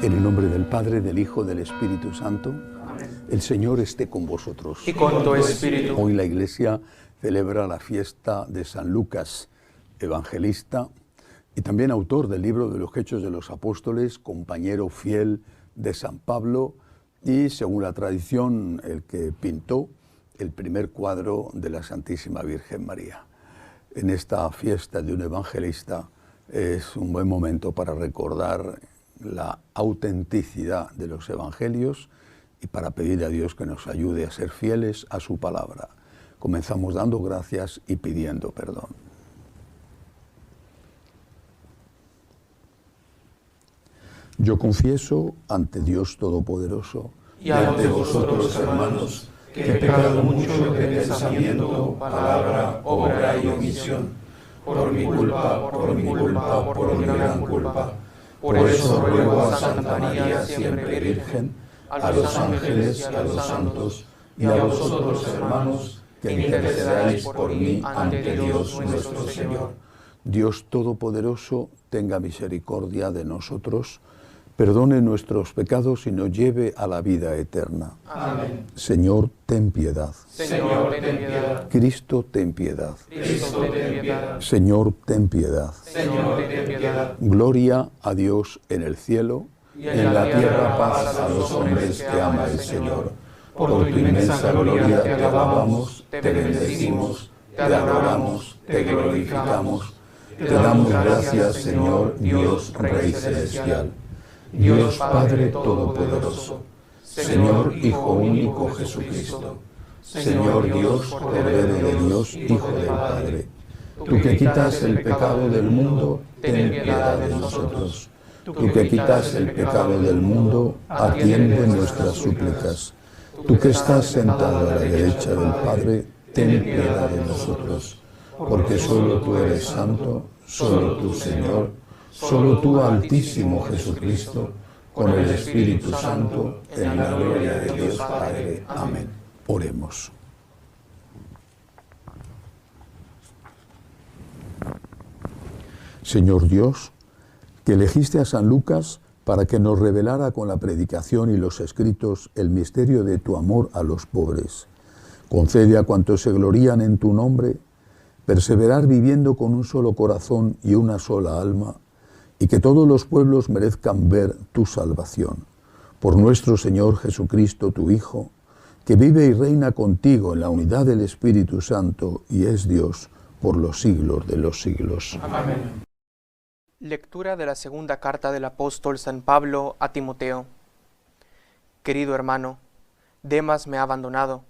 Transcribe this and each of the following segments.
En el nombre del Padre, del Hijo, del Espíritu Santo. Amén. El Señor esté con vosotros. Y con tu espíritu. Hoy la Iglesia celebra la fiesta de San Lucas, evangelista y también autor del libro de los Hechos de los Apóstoles, compañero fiel de San Pablo y, según la tradición, el que pintó el primer cuadro de la Santísima Virgen María. En esta fiesta de un evangelista es un buen momento para recordar la autenticidad de los evangelios y para pedir a Dios que nos ayude a ser fieles a su palabra. Comenzamos dando gracias y pidiendo perdón. Yo confieso ante Dios Todopoderoso y ante vosotros, hermanos, que he pecado mucho de pensamiento, palabra, obra y omisión, por mi culpa, por mi gran culpa. Por eso ruego a Santa María, siempre Virgen, a los ángeles y a los santos, y a vosotros, hermanos, que intercedáis por mí ante Dios nuestro Señor. Dios Todopoderoso, tenga misericordia de nosotros, perdone nuestros pecados y nos lleve a la vida eterna. Amén. Señor, ten piedad. Señor, ten piedad. Cristo, ten piedad. Cristo, ten piedad. Señor, ten piedad. Señor, ten piedad. Gloria a Dios en el cielo, Y en la tierra paz a los hombres que ama el Señor. Por tu inmensa gloria te alabamos, te bendecimos, te adoramos, te glorificamos. Te damos gracias, Señor, Dios Rey Celestial, Dios Padre Todopoderoso, Señor Hijo único Jesucristo, Señor Dios Cordero de Dios, Hijo del Padre. Tú que quitas el pecado del mundo, ten piedad de nosotros. Tú que quitas el pecado del mundo, atiende nuestras súplicas. Tú que estás sentado a la derecha del Padre, ten piedad de nosotros. Porque solo tú eres santo, solo tú, Señor, solo tú, Altísimo Jesucristo, con el Espíritu Santo, en la gloria de Dios Padre. Amén. Oremos. Señor Dios, que elegiste a San Lucas para que nos revelara con la predicación y los escritos el misterio de tu amor a los pobres. Concede a cuantos se glorían en tu nombre perseverar viviendo con un solo corazón y una sola alma, y que todos los pueblos merezcan ver tu salvación. Por nuestro Señor Jesucristo, tu Hijo, que vive y reina contigo en la unidad del Espíritu Santo y es Dios por los siglos de los siglos. Amén. Lectura de la segunda carta del apóstol San Pablo a Timoteo. Querido hermano, Demas me ha abandonado,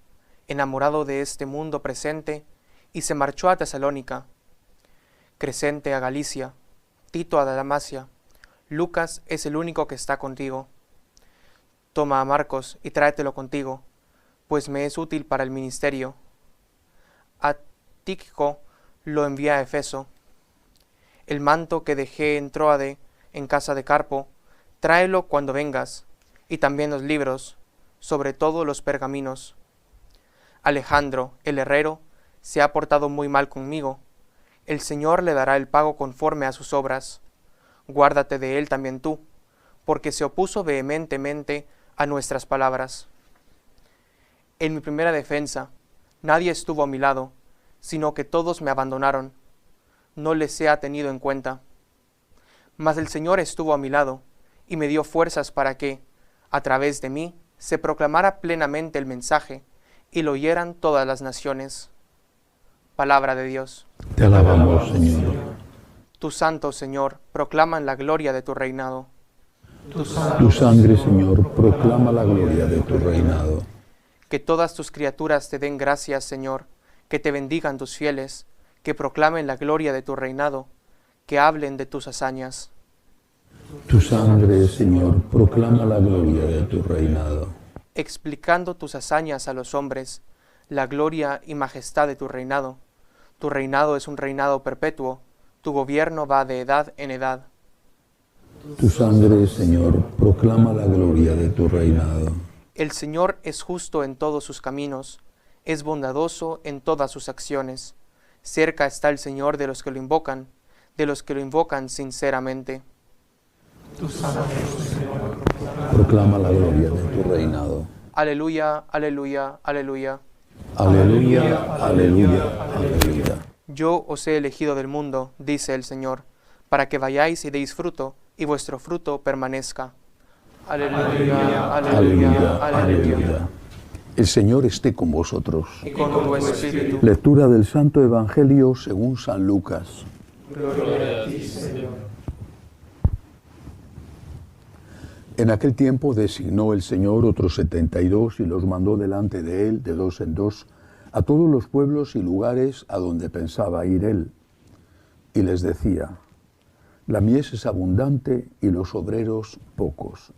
enamorado de este mundo presente, y se marchó a Tesalónica. Crescente a Galicia, Tito a Dalmacia, Lucas es el único que está contigo. Toma a Marcos y tráetelo contigo, pues me es útil para el ministerio. A Tíquico lo envía a Efeso. El manto que dejé en Tróade, en casa de Carpo, tráelo cuando vengas, y también los libros, sobre todo los pergaminos. Alejandro, el herrero, se ha portado muy mal conmigo. El Señor le dará el pago conforme a sus obras. Guárdate de él también tú, porque se opuso vehementemente a nuestras palabras. En mi primera defensa, nadie estuvo a mi lado, sino que todos me abandonaron. No les he tenido en cuenta. Mas el Señor estuvo a mi lado, y me dio fuerzas para que, a través de mí, se proclamara plenamente el mensaje, y lo oyeran todas las naciones. Palabra de Dios. Te alabamos, Señor. Tus santos, Señor, proclaman la gloria de tu reinado. Tu sangre, Señor, proclama la gloria de tu reinado. Que todas tus criaturas te den gracias, Señor, que te bendigan tus fieles, que proclamen la gloria de tu reinado, que hablen de tus hazañas. Tu sangre, Señor, proclama la gloria de tu reinado. Explicando tus hazañas a los hombres, la gloria y majestad de tu reinado. Tu reinado es un reinado perpetuo, tu gobierno va de edad en edad. Tu sangre, Señor, proclama la gloria de tu reinado. El Señor es justo en todos sus caminos, es bondadoso en todas sus acciones. Cerca está el Señor de los que lo invocan sinceramente. Tu sangre, Señor, proclama la gloria de tu reinado. Aleluya, aleluya, aleluya. Aleluya, aleluya, aleluya. Yo os he elegido del mundo, dice el Señor, para que vayáis y deis fruto, y vuestro fruto permanezca. Aleluya, aleluya, aleluya. El Señor esté con vosotros. Y con tu espíritu. Lectura del Santo Evangelio según San Lucas. Gloria a ti, Señor. En aquel tiempo designó el Señor otros 72 y los mandó delante de él, de dos en dos, a todos los pueblos y lugares a donde pensaba ir él. Y les decía: la mies es abundante y los obreros pocos.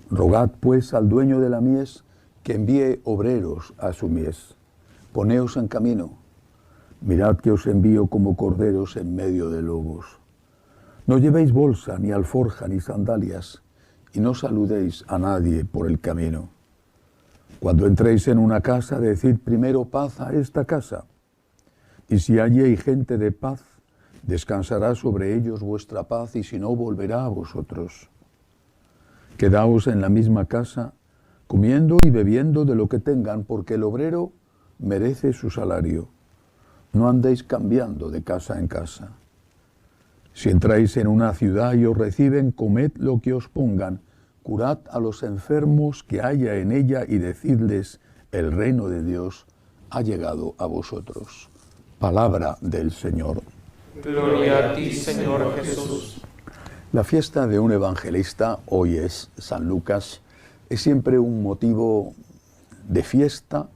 Rogad pues al dueño de la mies que envíe obreros a su mies. Poneos en camino. Mirad que os envío como corderos en medio de lobos. No llevéis bolsa, ni alforja, ni sandalias, y no saludéis a nadie por el camino. Cuando entréis en una casa, decid primero paz a esta casa. Y si allí hay gente de paz, descansará sobre ellos vuestra paz, y si no, volverá a vosotros. Quedaos en la misma casa, comiendo y bebiendo de lo que tengan, porque el obrero merece su salario. No andéis cambiando de casa en casa. Si entráis en una ciudad y os reciben, comed lo que os pongan, curad a los enfermos que haya en ella y decidles: el reino de Dios ha llegado a vosotros. Palabra del Señor. Gloria a ti, Señor Jesús. La fiesta de un evangelista, hoy es San Lucas, es siempre un motivo de fiesta,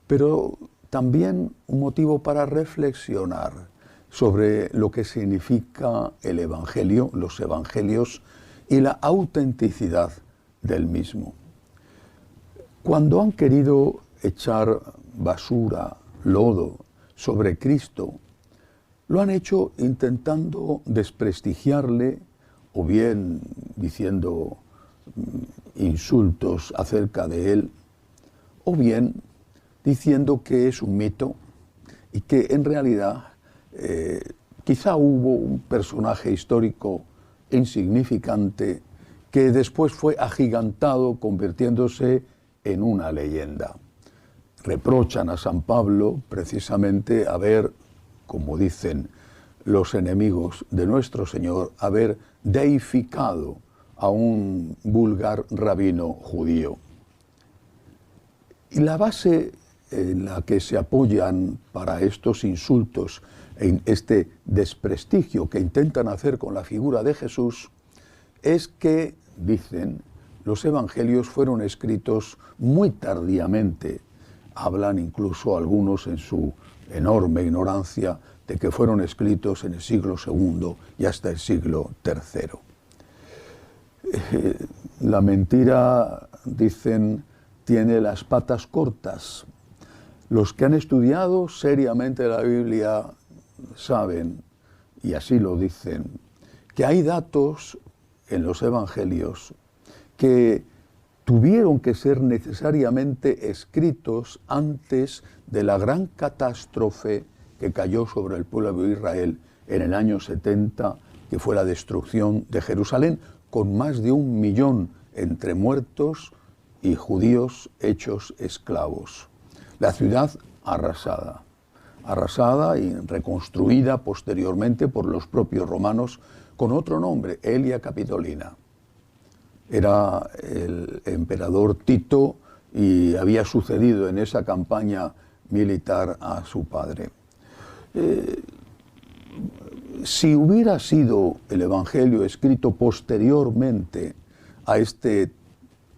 pero también un motivo para reflexionar sobre lo que significa el Evangelio, los Evangelios y la autenticidad del mismo. Cuando han querido echar basura, lodo sobre Cristo, lo han hecho intentando desprestigiarle o bien diciendo insultos acerca de él, o bien diciendo que es un mito y que en realidad quizá hubo un personaje histórico insignificante que después fue agigantado convirtiéndose en una leyenda. Reprochan a San Pablo precisamente haber, como dicen los enemigos de nuestro Señor, haber deificado a un vulgar rabino judío. Y la base en la que se apoyan para estos insultos, en este desprestigio que intentan hacer con la figura de Jesús, es que, dicen, los evangelios fueron escritos muy tardíamente. Hablan incluso algunos en su enorme ignorancia de que fueron escritos en el siglo II y hasta el siglo III. La mentira, dicen, tiene las patas cortas. Los que han estudiado seriamente la Biblia saben, y así lo dicen, que hay datos en los evangelios que tuvieron que ser necesariamente escritos antes de la gran catástrofe que cayó sobre el pueblo de Israel en el año 70, que fue la destrucción de Jerusalén, con más de 1 millón entre muertos y judíos hechos esclavos. La ciudad arrasada y reconstruida posteriormente por los propios romanos con otro nombre, Aelia Capitolina. Era el emperador Tito y había sucedido en esa campaña militar a su padre. Si hubiera sido el Evangelio escrito posteriormente a este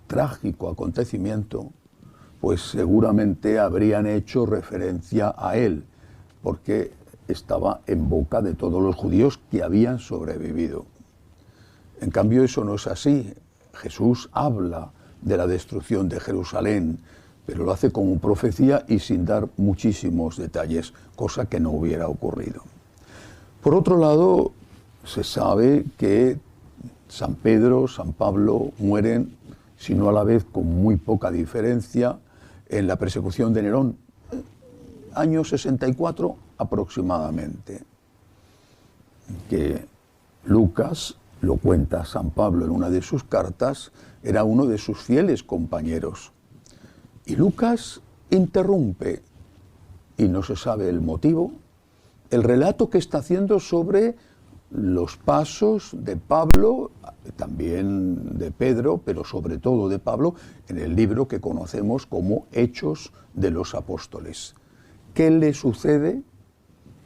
trágico acontecimiento, pues seguramente habrían hecho referencia a él, porque estaba en boca de todos los judíos que habían sobrevivido. En cambio, eso no es así. Jesús habla de la destrucción de Jerusalén, pero lo hace como profecía y sin dar muchísimos detalles, cosa que no hubiera ocurrido. Por otro lado, se sabe que San Pedro, San Pablo mueren, si no a la vez con muy poca diferencia, en la persecución de Nerón, año 64 aproximadamente, que Lucas lo cuenta San Pablo en una de sus cartas, era uno de sus fieles compañeros. Y Lucas interrumpe, y no se sabe el motivo, el relato que está haciendo sobre los pasos de Pablo, también de Pedro, pero sobre todo de Pablo, en el libro que conocemos como Hechos de los Apóstoles. ¿Qué le sucede?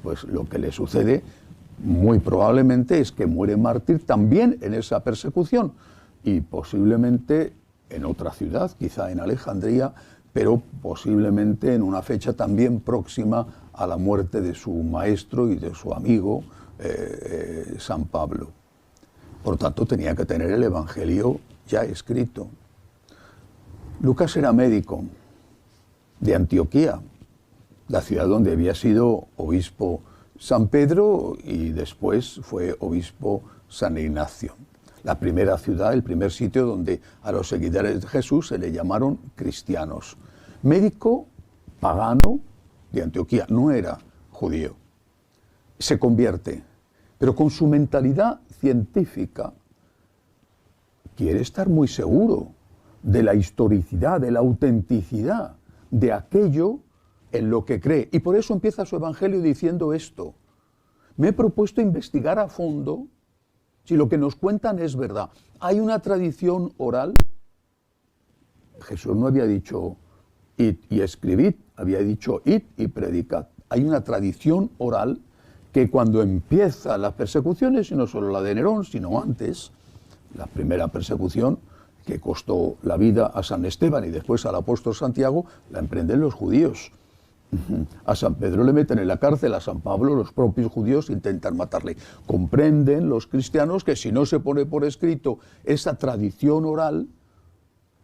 Pues lo que le sucede muy probablemente es que muere mártir también en esa persecución y posiblemente en otra ciudad, quizá en Alejandría, pero posiblemente en una fecha también próxima a la muerte de su maestro y de su amigo San Pablo. Por tanto, tenía que tener el Evangelio ya escrito. Lucas era médico de Antioquía, la ciudad donde había sido obispo San Pedro y después fue obispo San Ignacio. La primera ciudad, el primer sitio donde a los seguidores de Jesús se le llamaron cristianos. Médico pagano de Antioquía, no era judío. Se convierte, pero con su mentalidad científica quiere estar muy seguro de la historicidad, de la autenticidad de aquello en lo que cree. Y por eso empieza su evangelio diciendo esto: me he propuesto investigar a fondo si lo que nos cuentan es verdad. Hay una tradición oral. Jesús no había dicho id y escribid, había dicho id y predicad. Hay una tradición oral que cuando empiezan las persecuciones, y no solo la de Nerón, sino antes, la primera persecución que costó la vida a San Esteban y después al apóstol Santiago, la emprenden los judíos. A San Pedro le meten en la cárcel, a San Pablo los propios judíos intentan matarle. Comprenden los cristianos que si no se pone por escrito esa tradición oral,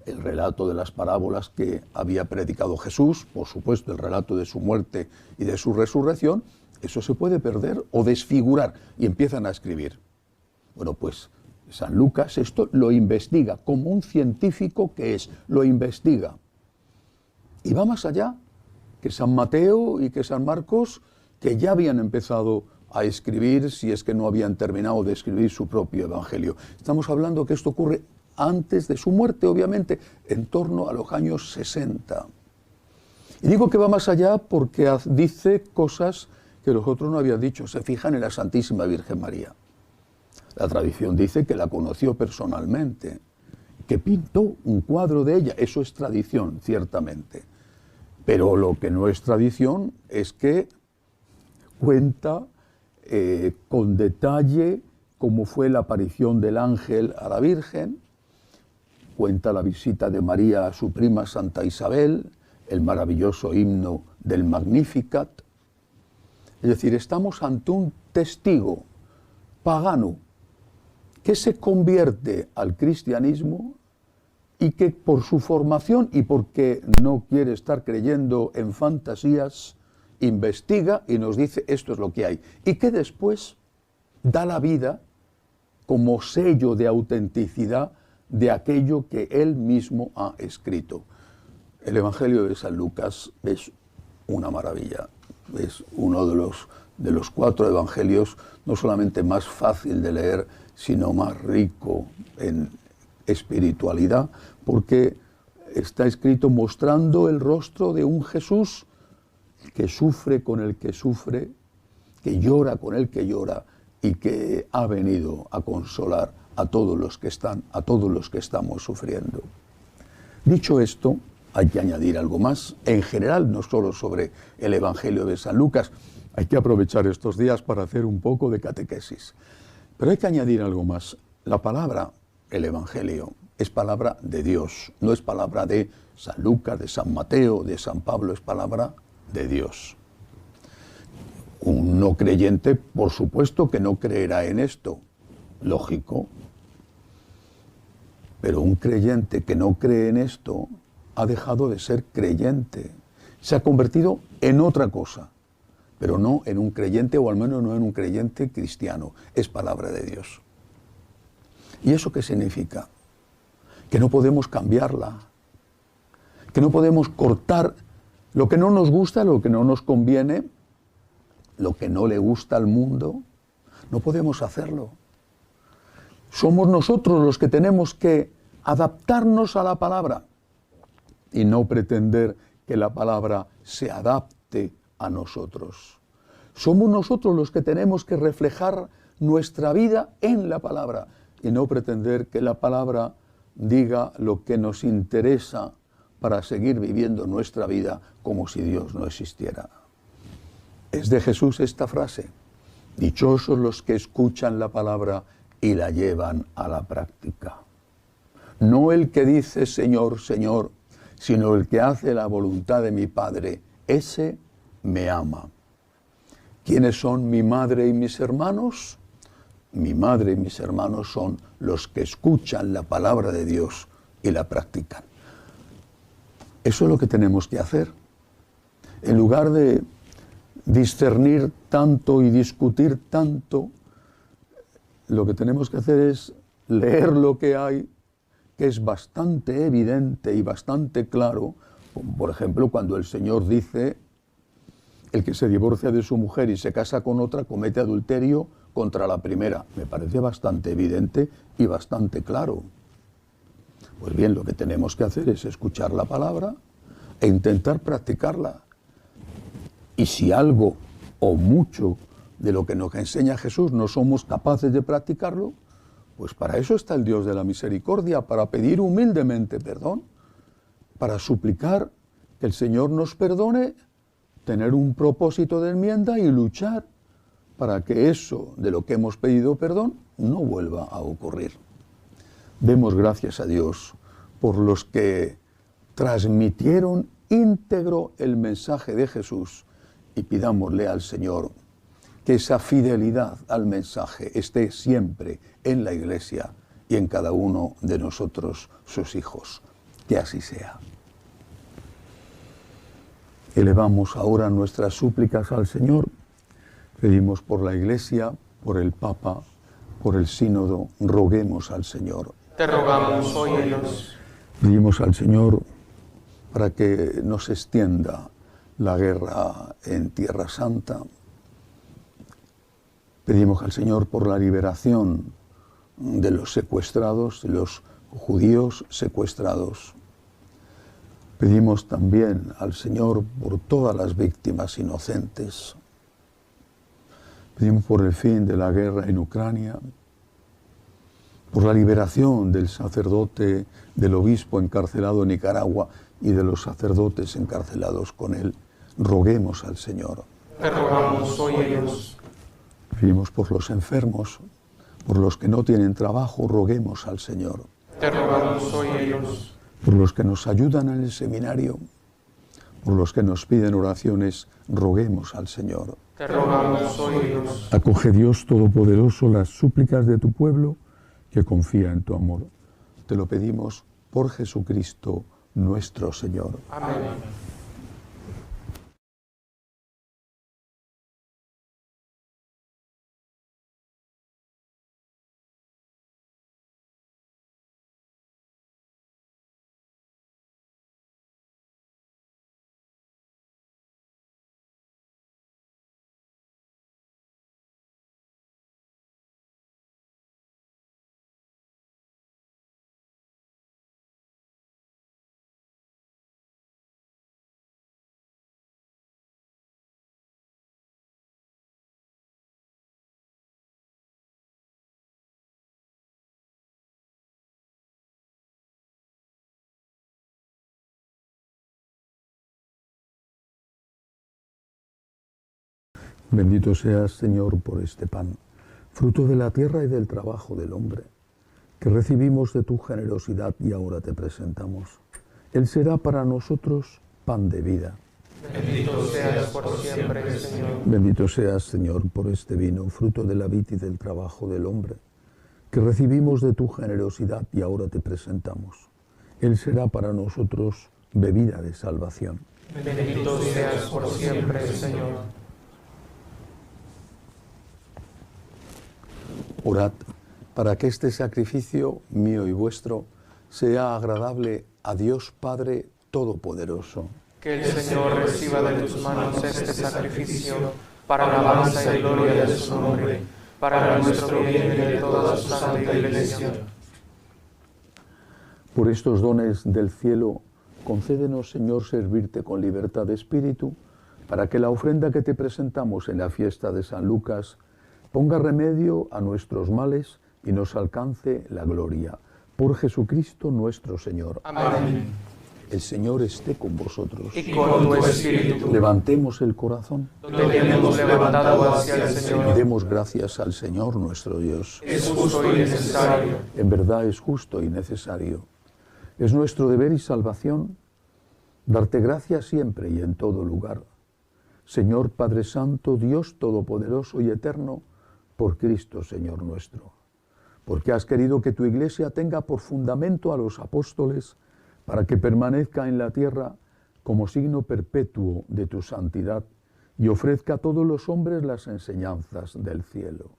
el relato de las parábolas que había predicado Jesús, por supuesto el relato de su muerte y de su resurrección, eso se puede perder o desfigurar, y empiezan a escribir. Bueno, pues San Lucas esto lo investiga, como un científico que es, lo investiga. Y va más allá que San Mateo y que San Marcos, que ya habían empezado a escribir, si es que no habían terminado de escribir su propio evangelio. Estamos hablando que esto ocurre antes de su muerte, obviamente, en torno a los años 60. Y digo que va más allá porque dice cosas que los otros no habían dicho. Se fijan en la Santísima Virgen María. La tradición dice que la conoció personalmente, que pintó un cuadro de ella. Eso es tradición, ciertamente. Pero lo que no es tradición es que cuenta con detalle cómo fue la aparición del ángel a la Virgen, cuenta la visita de María a su prima Santa Isabel, el maravilloso himno del Magnificat. Es decir, estamos ante un testigo pagano que se convierte al cristianismo y que por su formación y porque no quiere estar creyendo en fantasías, investiga y nos dice esto es lo que hay. Y que después da la vida como sello de autenticidad de aquello que él mismo ha escrito. El Evangelio de San Lucas es una maravilla. Es uno de los 4 evangelios no solamente más fácil de leer, sino más rico en espiritualidad, porque está escrito mostrando el rostro de un Jesús que sufre con el que sufre, que llora con el que llora y que ha venido a consolar a todos los que estamos sufriendo. Dicho esto, hay que añadir algo más, en general, no solo sobre el Evangelio de San Lucas. Hay que aprovechar estos días para hacer un poco de catequesis. Pero hay que añadir algo más. La palabra, el Evangelio, es palabra de Dios, no es palabra de San Lucas, de San Mateo, de San Pablo, es palabra de Dios. Un no creyente, por supuesto que no creerá en esto, lógico. Pero un creyente que no cree en esto ha dejado de ser creyente. Se ha convertido en otra cosa, pero no en un creyente, o al menos no en un creyente cristiano. Es palabra de Dios. ¿Y eso qué significa? Que no podemos cambiarla, que no podemos cortar lo que no nos gusta, lo que no nos conviene, lo que no le gusta al mundo. No podemos hacerlo. Somos nosotros los que tenemos que adaptarnos a la palabra y no pretender que la palabra se adapte a nosotros. Somos nosotros los que tenemos que reflejar nuestra vida en la palabra y no pretender que la palabra diga lo que nos interesa para seguir viviendo nuestra vida como si Dios no existiera. Es de Jesús esta frase: dichosos los que escuchan la palabra y la llevan a la práctica. No el que dice Señor, Señor, sino el que hace la voluntad de mi Padre, ese me ama. ¿Quiénes son mi madre y mis hermanos? Mi madre y mis hermanos son los que escuchan la palabra de Dios y la practican. Eso es lo que tenemos que hacer. En lugar de discernir tanto y discutir tanto, lo que tenemos que hacer es leer lo que hay, que es bastante evidente y bastante claro. Por ejemplo, cuando el Señor dice: el que se divorcia de su mujer y se casa con otra comete adulterio contra la primera. Me parece bastante evidente y bastante claro. Pues bien, lo que tenemos que hacer es escuchar la palabra e intentar practicarla. Y si algo o mucho de lo que nos enseña Jesús no somos capaces de practicarlo, pues para eso está el Dios de la misericordia, para pedir humildemente perdón, para suplicar que el Señor nos perdone, tener un propósito de enmienda y luchar para que eso de lo que hemos pedido perdón no vuelva a ocurrir. Demos gracias a Dios por los que transmitieron íntegro el mensaje de Jesús y pidámosle al Señor que esa fidelidad al mensaje esté siempre en la Iglesia y en cada uno de nosotros, sus hijos. Que así sea. Elevamos ahora nuestras súplicas al Señor. Pedimos por la Iglesia, por el Papa, por el Sínodo. Roguemos al Señor. Te rogamos, óyenos. Pedimos al Señor para que no se extienda la guerra en Tierra Santa. Pedimos al Señor por la liberación de los secuestrados, de los judíos secuestrados. Pedimos también al Señor por todas las víctimas inocentes. Pedimos por el fin de la guerra en Ucrania, por la liberación del sacerdote, del obispo encarcelado en Nicaragua y de los sacerdotes encarcelados con él. Roguemos al Señor. Te rogamos, óyenos. Pedimos por los enfermos, por los que no tienen trabajo, roguemos al Señor. Te rogamos, óyenos. Por los que nos ayudan en el seminario, por los que nos piden oraciones, roguemos al Señor. Te rogamos, óyenos. Acoge, Dios Todopoderoso, las súplicas de tu pueblo que confía en tu amor. Te lo pedimos por Jesucristo nuestro Señor. Amén. Bendito seas, Señor, por este pan, fruto de la tierra y del trabajo del hombre, que recibimos de tu generosidad y ahora te presentamos. Él será para nosotros pan de vida. Bendito seas por siempre, Señor. Bendito seas, Señor, por este vino, fruto de la vid y del trabajo del hombre, que recibimos de tu generosidad y ahora te presentamos. Él será para nosotros bebida de salvación. Bendito seas por siempre, Señor. Orad para que este sacrificio mío y vuestro sea agradable a Dios Padre Todopoderoso. Que el Señor reciba de tus manos este sacrificio para alabanza y gloria de su nombre, para nuestro bien y de toda su santa Iglesia. Por estos dones del cielo, concédenos, Señor, servirte con libertad de espíritu, para que la ofrenda que te presentamos en la fiesta de San Lucas ponga remedio a nuestros males y nos alcance la gloria. Por Jesucristo nuestro Señor. Amén. El Señor esté con vosotros. Y con tu espíritu. Levantemos el corazón. Lo tenemos levantado hacia el Señor. Demos gracias al Señor nuestro Dios. Es justo y necesario. En verdad es justo y necesario. Es nuestro deber y salvación darte gracias siempre y en todo lugar. Señor Padre Santo, Dios Todopoderoso y Eterno, por Cristo Señor nuestro. Porque has querido que tu Iglesia tenga por fundamento a los apóstoles, para que permanezca en la tierra como signo perpetuo de tu santidad y ofrezca a todos los hombres las enseñanzas del cielo.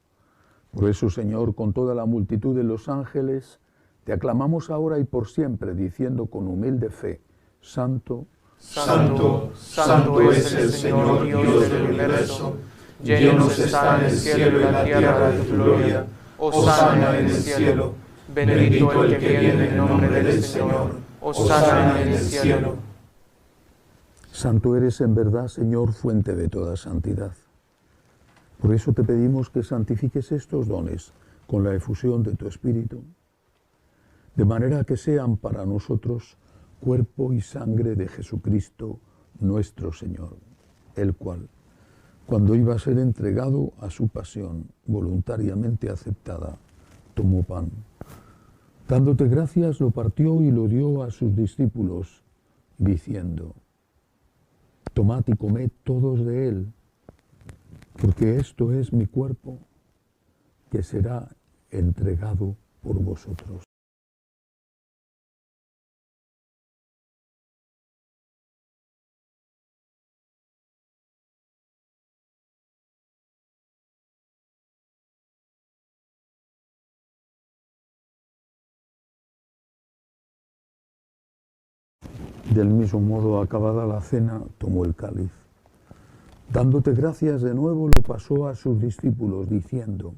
Por eso, Señor, con toda la multitud de los ángeles, te aclamamos ahora y por siempre, diciendo con humilde fe: Santo, Santo, santo es el Señor Dios del universo. Llenos están el cielo y la tierra de tu gloria. Hosana en el cielo. Bendito el que viene en nombre del Señor. Hosana en el cielo. Santo eres en verdad, Señor, fuente de toda santidad. Por eso te pedimos que santifiques estos dones con la efusión de tu Espíritu, de manera que sean para nosotros cuerpo y sangre de Jesucristo nuestro Señor, el cual, cuando iba a ser entregado a su pasión voluntariamente aceptada, tomó pan. Dándote gracias, lo partió y lo dio a sus discípulos, diciendo: Tomad y comed todos de él, porque esto es mi cuerpo, que será entregado por vosotros. Del mismo modo, acabada la cena, tomó el cáliz. Dándote gracias de nuevo, lo pasó a sus discípulos, diciendo: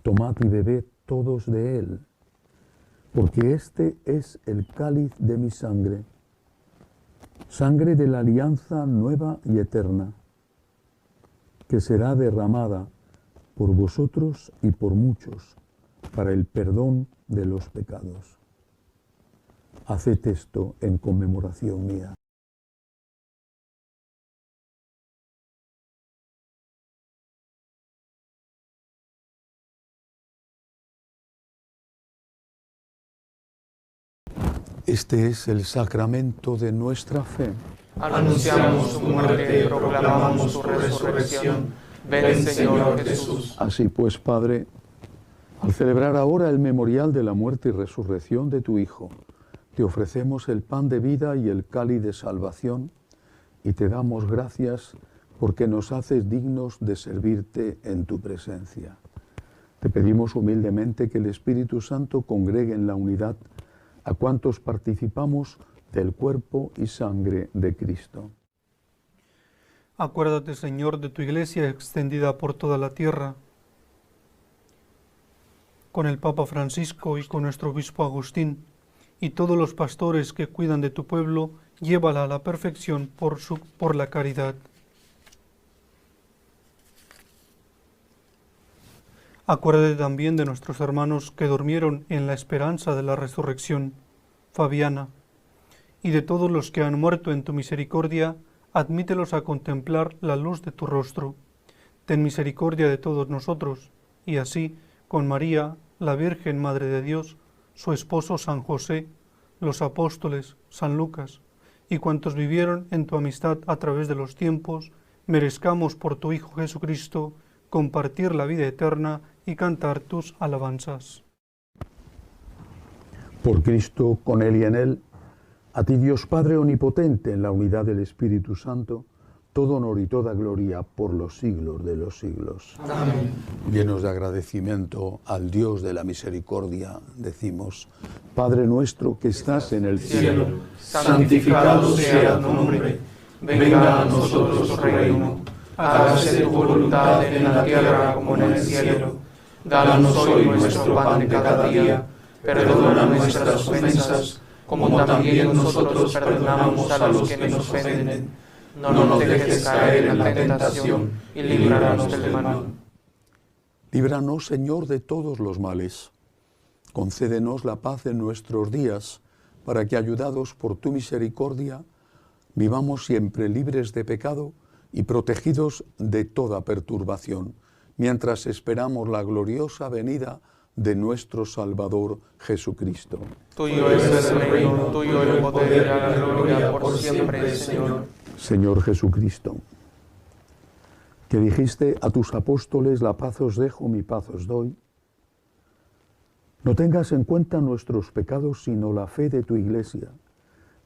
Tomad y bebed todos de él, porque este es el cáliz de mi sangre, sangre de la alianza nueva y eterna, que será derramada por vosotros y por muchos, para el perdón de los pecados. Haced esto en conmemoración mía. Este es el sacramento de nuestra fe. Anunciamos su muerte y proclamamos su resurrección. Ven, Señor Jesús. Así pues, Padre, al celebrar ahora el memorial de la muerte y resurrección de tu Hijo, te ofrecemos el pan de vida y el cáliz de salvación, y te damos gracias porque nos haces dignos de servirte en tu presencia. Te pedimos humildemente que el Espíritu Santo congregue en la unidad a cuantos participamos del cuerpo y sangre de Cristo. Acuérdate, Señor, de tu Iglesia extendida por toda la tierra, con el Papa Francisco y con nuestro Obispo Agustín, y todos los pastores que cuidan de tu pueblo, llévala a la perfección por la caridad. Acuérdate también de nuestros hermanos que durmieron en la esperanza de la resurrección, Fabiana, y de todos los que han muerto en tu misericordia, admítelos a contemplar la luz de tu rostro. Ten misericordia de todos nosotros, y así, con María, la Virgen Madre de Dios, su esposo San José, los apóstoles, San Lucas, y cuantos vivieron en tu amistad a través de los tiempos, merezcamos por tu Hijo Jesucristo compartir la vida eterna y cantar tus alabanzas. Por Cristo, con Él y en Él, a ti Dios Padre Omnipotente, en la unidad del Espíritu Santo, todo honor y toda gloria por los siglos de los siglos. Amén. Llenos de agradecimiento al Dios de la misericordia, decimos: Padre nuestro que estás en el cielo, santificado sea tu nombre. Venga a nosotros tu reino. hágase tu voluntad en la tierra como en el cielo. Danos hoy nuestro pan de cada día, perdona nuestras ofensas, como también nosotros perdonamos a los que nos ofenden. No nos dejes caer en la tentación, y líbranos del mal. Líbranos, Señor, de todos los males. Concédenos la paz en nuestros días, para que, ayudados por tu misericordia, vivamos siempre libres de pecado y protegidos de toda perturbación, mientras esperamos la gloriosa venida de nuestro Salvador Jesucristo. Tuyo es el reino, tuyo el poder y la gloria por siempre, Señor. Señor Jesucristo, que dijiste a tus apóstoles: la paz os dejo, mi paz os doy, no tengas en cuenta nuestros pecados, sino la fe de tu Iglesia.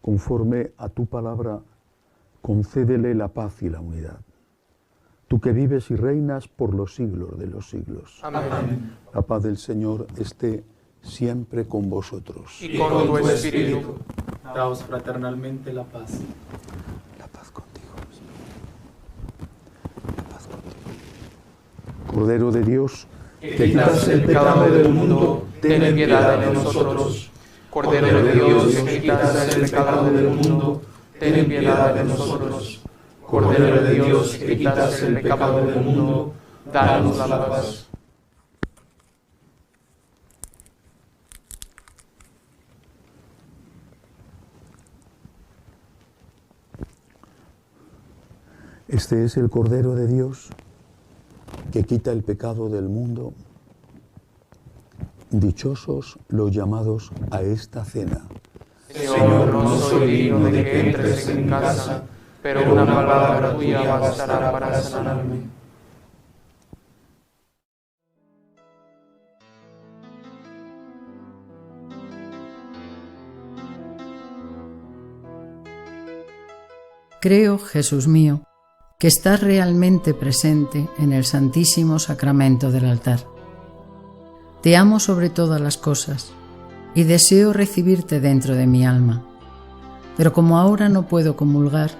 Conforme a tu palabra, concédele la paz y la unidad. Tú que vives y reinas por los siglos de los siglos. Amén. La paz del Señor esté siempre con vosotros. Y con tu espíritu. Daos fraternalmente la paz. La paz contigo. La paz contigo. Cordero de Dios, que quitas el pecado del mundo, ten piedad de nosotros. Cordero de Dios, que quitas el pecado del mundo, ten piedad de nosotros. Cordero de Dios, que quitas el pecado del mundo, danos la paz. Este es el Cordero de Dios que quita el pecado del mundo. Dichosos los llamados a esta cena. Señor, no soy digno de que entres en mi casa, pero una palabra tuya bastará para sanarme. Creo, Jesús mío, que estás realmente presente en el Santísimo Sacramento del altar. Te amo sobre todas las cosas y deseo recibirte dentro de mi alma, pero como ahora no puedo comulgar,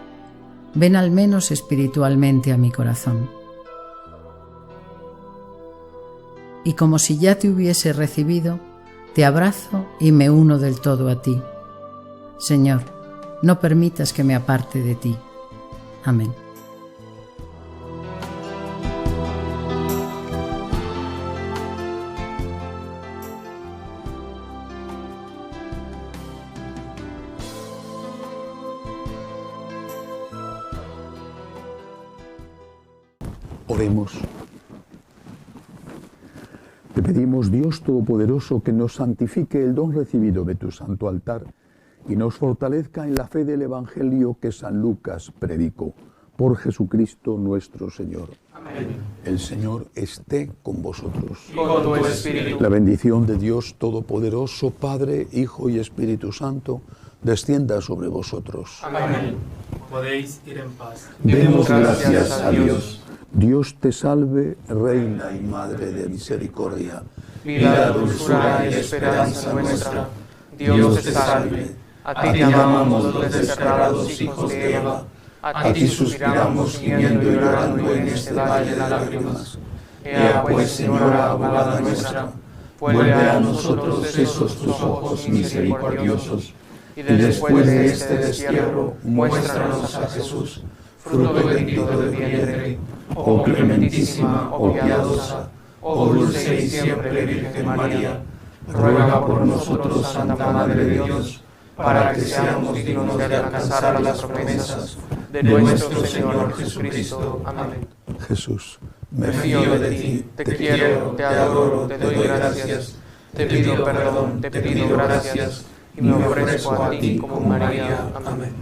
ven al menos espiritualmente a mi corazón. Y como si ya te hubiese recibido, te abrazo y me uno del todo a ti. Señor, no permitas que me aparte de ti. Amén. Oremos. Te pedimos, Dios Todopoderoso, que nos santifique el don recibido de tu santo altar y nos fortalezca en la fe del Evangelio que San Lucas predicó. Por Jesucristo nuestro Señor. Amén. El Señor esté con vosotros. Y con tu espíritu. La bendición de Dios Todopoderoso, Padre, Hijo y Espíritu Santo, descienda sobre vosotros. Amén. Podéis ir en paz. Demos gracias a Dios. Dios te salve, Reina y Madre de misericordia, Vida, dulzura y esperanza nuestra. Dios te salve. A ti llamamos los desterrados hijos de Eva. A ti suspiramos gimiendo y llorando en este valle de lágrimas. Ea pues, Señora, abogada nuestra, vuelve a nosotros esos tus ojos misericordiosos, y después de este destierro, muéstranos a Jesús, fruto bendito del vientre. Oh clementísima, oh piadosa, oh dulce y siempre Virgen María, ruega por nosotros, Santa Madre de Dios, para que seamos dignos de alcanzar las promesas de nuestro Señor Jesucristo. Amén. Jesús. Me fío de ti, te quiero, te adoro, te doy gracias, te pido perdón, te pido gracias, y me ofrezco a ti como María. Amén.